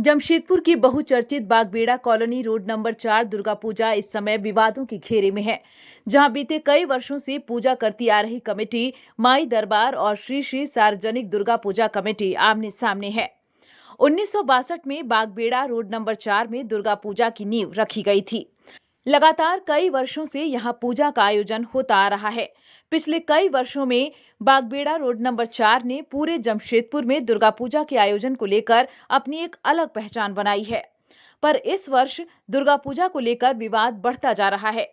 जमशेदपुर की बहुचर्चित Bagbera colony road number 4 Durga Puja इस समय विवादों के घेरे में है, जहां बीते कई वर्षों से पूजा करती आ रही कमेटी माई दरबार और श्री श्री सार्वजनिक दुर्गा पूजा कमेटी आमने सामने है। 1962 में बागबेड़ा रोड नंबर 4 में दुर्गा पूजा की नींव रखी गई थी। लगातार कई वर्षों से यहां पूजा का आयोजन होता आ रहा है। पिछले कई वर्षों में बागबेड़ा रोड नंबर 4 ने पूरे जमशेदपुर में दुर्गा पूजा के आयोजन को लेकर अपनी एक अलग पहचान बनाई है। पर इस वर्ष दुर्गा पूजा को लेकर विवाद बढ़ता जा रहा है।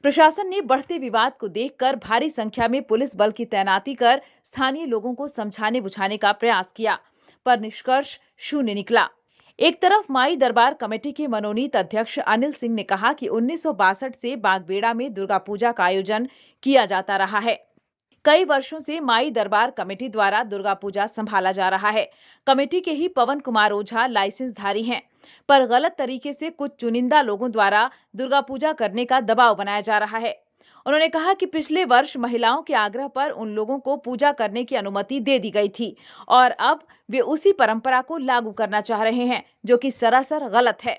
प्रशासन ने बढ़ते विवाद को देखकर भारी संख्या में पुलिस बल की तैनाती कर स्थानीय लोगों को समझाने बुझाने का प्रयास किया, पर निष्कर्ष शून्य निकला। एक तरफ माई दरबार कमेटी के मनोनीत अध्यक्ष अनिल सिंह ने कहा कि 1962 से बागबेड़ा में दुर्गा पूजा का आयोजन किया जाता रहा है। कई वर्षों से माई दरबार कमेटी द्वारा दुर्गा पूजा संभाला जा रहा है। कमेटी के ही पवन कुमार ओझा लाइसेंसधारी हैं, पर गलत तरीके से कुछ चुनिंदा लोगों द्वारा दुर्गा पूजा करने का दबाव बनाया जा रहा है। उन्होंने कहा कि पिछले वर्ष महिलाओं के आग्रह पर उन लोगों को पूजा करने की अनुमति दे दी गई थी और अब वे उसी परंपरा को लागू करना चाह रहे हैं, जो कि सरासर गलत है।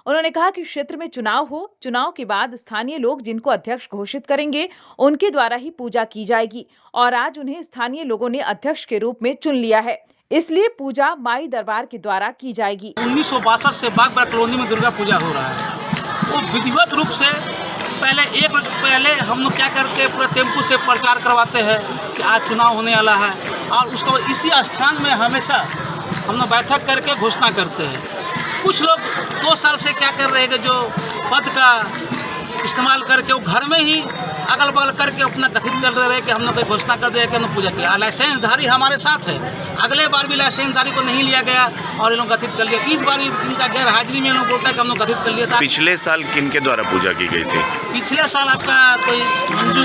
उन्होंने कहा कि क्षेत्र में चुनाव हो, चुनाव के बाद स्थानीय लोग जिनको अध्यक्ष घोषित करेंगे उनके द्वारा ही पूजा की जाएगी और आज उन्हें स्थानीय लोगों ने अध्यक्ष के रूप में चुन लिया है, इसलिए पूजा माई दरबार के द्वारा की जाएगी। 1962 से बागबेड़ा कॉलोनी में दुर्गा पूजा हो रहा है। वो विधिवत रूप से पहले एक वर्ष पहले हम लोग क्या करके पूरा टेम्पू से प्रचार करवाते हैं कि आज चुनाव होने वाला है और उसके बाद इसी स्थान में हमेशा हम लोग बैठक करके घोषणा करते हैं। कुछ लोग 2 साल से क्या कर रहे हैं कि जो पद का इस्तेमाल करके वो घर में ही अगल बगल करके अपना गठित कर रहे हैं कि हम लोग घोषणा कर दिया कि हम लोग पूजा किया। लाइसेंसधारी हमारे साथ है, अगले बार भी लाइसेंसधारी को नहीं लिया गया और ये लोग गठित कर लिया। इस बार भी इनका गैर हाजिरी में लोग बोलता है कि हम लोग गठित कर लिया था। पिछले साल किन के द्वारा पूजा की गई थी? पिछले साल आपका कोई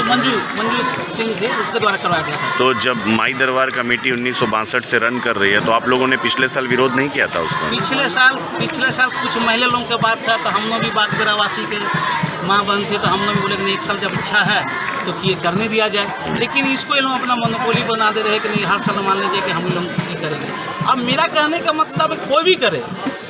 मंजू सिंह थे, उसके द्वारा करवाया गया था। तो जब माई दरबार कमेटी 1962 से रन कर रही है तो आप लोगों ने पिछले साल विरोध नहीं किया था उसका? पिछले साल कुछ महिला लोगों के बात था तो हम लोग भी बागबेड़ा वासी के माँ बहन थे तो हम लोग बोले कि नहीं, एक साल जब इच्छा है तो किए करने दिया जाए। लेकिन इसको ये लोग अपना मोनोपोली बना दे रहे हैं कि नहीं, हर साल मान लीजिए कि हम लोग ये करेंगे। अब मेरा कहने का मतलब है कोई भी करे,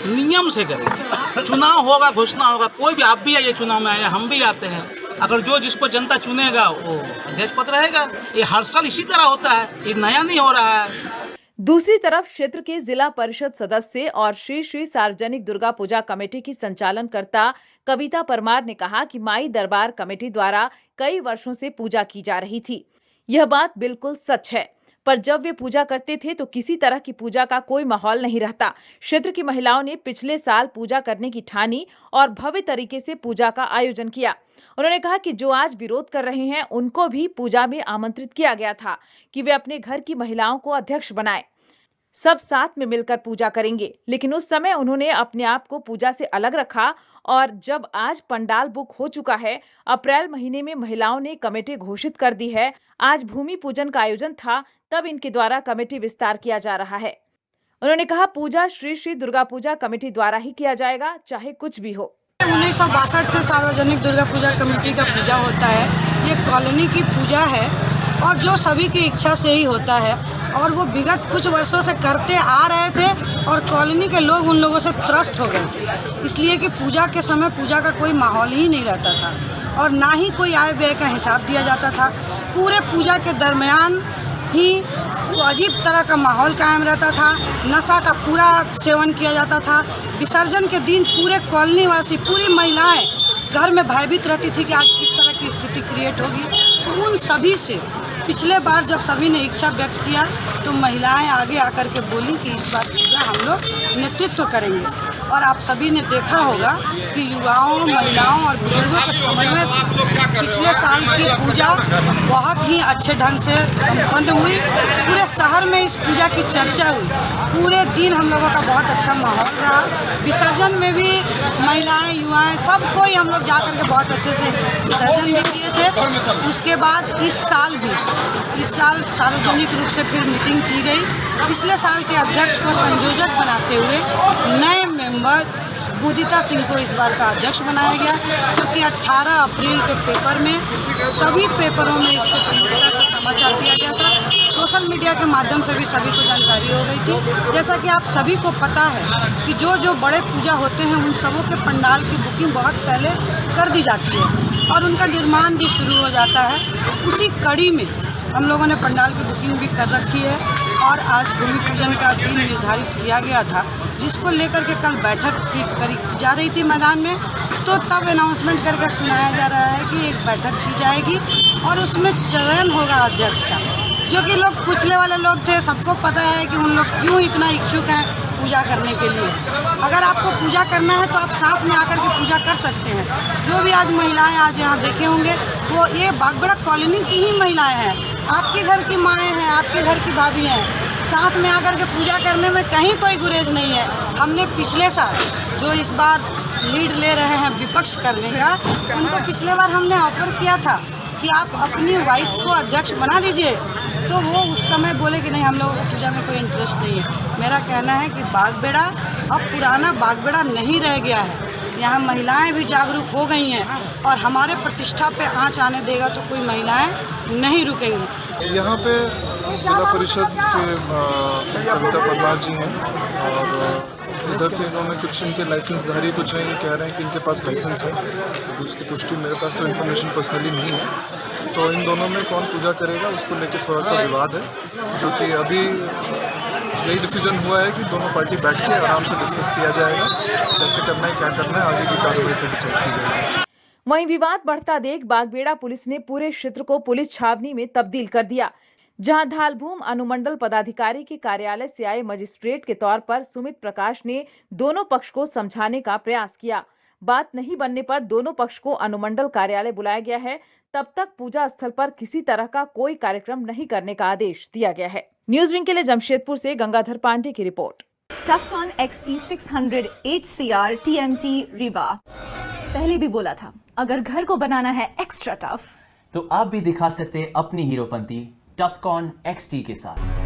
नियम से करे। चुनाव होगा, घोषणा होगा, कोई भी, आप भी आइए चुनाव में, आया हम भी आते हैं। अगर जो जिसको जनता चुनेगा वो अध्यक्ष पद रहेगा। ये हर साल इसी तरह होता है, ये नया नहीं हो रहा है। दूसरी तरफ क्षेत्र के जिला परिषद सदस्य और श्री श्री सार्वजनिक दुर्गा पूजा कमेटी की संचालनकर्ता कविता परमार ने कहा कि माई दरबार कमेटी द्वारा कई वर्षों से पूजा की जा रही थी। यह बात बिल्कुल सच है, पर जब वे पूजा करते थे तो किसी तरह की पूजा का कोई माहौल नहीं रहता। क्षेत्र की महिलाओं ने पिछले साल पूजा करने की ठानी और भव्य तरीके से पूजा का आयोजन किया। उन्होंने कहा कि जो आज विरोध कर रहे हैं उनको भी पूजा में आमंत्रित किया गया था कि वे अपने घर की महिलाओं को अध्यक्ष बनाएं। सब साथ में मिलकर पूजा करेंगे, लेकिन उस समय उन्होंने अपने आप को पूजा से अलग रखा और जब आज पंडाल बुक हो चुका है, अप्रैल महीने में महिलाओं ने कमेटी घोषित कर दी है, आज भूमि पूजन का आयोजन था, तब इनके द्वारा कमेटी विस्तार किया जा रहा है। उन्होंने कहा पूजा श्री श्री दुर्गा पूजा कमेटी द्वारा ही किया जाएगा, चाहे कुछ भी हो। 1962 से सार्वजनिक दुर्गा पूजा कमेटी का पूजा होता है। ये कॉलोनी की पूजा है और जो सभी की इच्छा से ही होता है और वो विगत कुछ वर्षों से करते आ रहे थे और कॉलोनी के लोग उन लोगों से त्रस्त हो गए थे, इसलिए कि पूजा के समय पूजा का कोई माहौल ही नहीं रहता था और ना ही कोई आय व्यय का हिसाब दिया जाता था। पूरे पूजा के दरमियान ही अजीब तरह का माहौल कायम रहता था, नशा का पूरा सेवन किया जाता था। विसर्जन के दिन पूरे कॉलोनी वासी, पूरी महिलाएं घर में भयभीत रहती थी कि आज किस तरह की स्थिति क्रिएट होगी। उन सभी से पिछले बार जब सभी ने इच्छा व्यक्त किया तो महिलाएं आगे आकर के बोली कि इस बार पूजा हम लोग नेतृत्व करेंगे और आप सभी ने देखा होगा कि युवाओं, महिलाओं और बुजुर्गों के समन्वय से पिछले साल की पूजा बहुत ही अच्छे ढंग से संपन्न हुई। पूरे शहर में इस पूजा की चर्चा हुई। पूरे दिन हम लोगों का बहुत अच्छा माहौल रहा। विसर्जन में भी महिलाएं, युवाएं सबको ही हम लोग जा कर के बहुत अच्छे से विसर्जन भी किए थे। उसके बाद इस साल सार्वजनिक रूप से फिर मीटिंग की गई। पिछले साल के अध्यक्ष को संयोजक बनाते हुए नए मेंबर मुदिता सिंह को इस बार का अध्यक्ष बनाया गया, क्योंकि 18 अप्रैल के पेपर में सभी पेपरों में इसको प्रमुखता से समाचार दिया गया था। सोशल मीडिया के माध्यम से भी सभी को जानकारी हो गई थी। जैसा कि आप सभी को पता है कि जो बड़े पूजा होते हैं उन सबों के पंडाल की बुकिंग बहुत पहले कर दी जाती है और उनका निर्माण भी शुरू हो जाता है। उसी कड़ी में हम लोगों ने पंडाल की बुकिंग भी कर रखी है और आज भूमि पूजन का दिन निर्धारित किया गया था, जिसको लेकर के कल बैठक की करी जा रही थी मैदान में। तो तब अनाउंसमेंट करके सुनाया जा रहा है कि एक बैठक की जाएगी और उसमें चयन होगा अध्यक्ष का, जो कि लोग पिछले वाले लोग थे। सबको पता है कि उन लोग क्यों इतना इच्छुक हैं पूजा करने के लिए। अगर आपको पूजा करना है तो आप साथ में आकर के पूजा कर सकते हैं। जो भी आज महिलाएं आज यहाँ देखे होंगे वो ये बागबेड़ा कॉलोनी की ही महिलाएं हैं। आपके घर की माएँ हैं, आपके घर की भाभी हैं, साथ में आकर के पूजा करने में कहीं कोई गुरेज नहीं है। हमने पिछले साल जो इस बार लीड ले रहे हैं विपक्ष करने का, उनको पिछले बार हमने ऑफर किया था कि आप अपनी वाइफ को अध्यक्ष बना दीजिए, तो वो उस समय बोले कि नहीं, हम लोगों को पूजा में कोई इंटरेस्ट नहीं है। मेरा कहना है कि बागबेड़ा अब पुराना बागबेड़ा नहीं रह गया है। यहाँ महिलाएं भी जागरूक हो गई हैं और हमारे प्रतिष्ठा पे आँच आने देगा तो कोई महिलाएं नहीं रुकेंगी। यहाँ पे जिला परिषद के कविता परमार जी हैं और इधर से इन्होंने कुछ इनके लाइसेंसधारी कुछ हैं, कह रहे हैं कि इनके पास लाइसेंस है, तो उसकी पुष्टि मेरे पास तो इन्फॉर्मेशन पर्सनली नहीं है। तो इन दोनों में कौन पूजा करेगा उसको लेके थोड़ा सा विवाद है, जो कि अभी यही डिसीजन हुआ है कि दोनों पार्टी बैठ के आराम से डिस्कस किया जाएगा, कैसे करना है, क्या करना है, आगे की कार्रवाई फिर डिसाइड की जाएगी। वहीं विवाद बढ़ता देख बागबेड़ा पुलिस ने पूरे क्षेत्र को पुलिस छावनी में तब्दील कर दिया, जहां धालभूम अनुमंडल पदाधिकारी के कार्यालय से आए मजिस्ट्रेट के तौर पर सुमित प्रकाश ने दोनों पक्ष को समझाने का प्रयास किया। बात नहीं बनने पर दोनों पक्ष को अनुमंडल कार्यालय बुलाया गया है। तब तक पूजा स्थल पर किसी तरह का कोई कार्यक्रम नहीं करने का आदेश दिया गया है। न्यूज विंग के लिए जमशेदपुर से गंगाधर पांडे की report. टफकॉन XT600 HCR TMT Rewa. पहले भी बोला था, अगर घर को बनाना है एक्स्ट्रा टफ तो आप भी दिखा सकते अपनी हीरोपंती टफकॉन XT के साथ।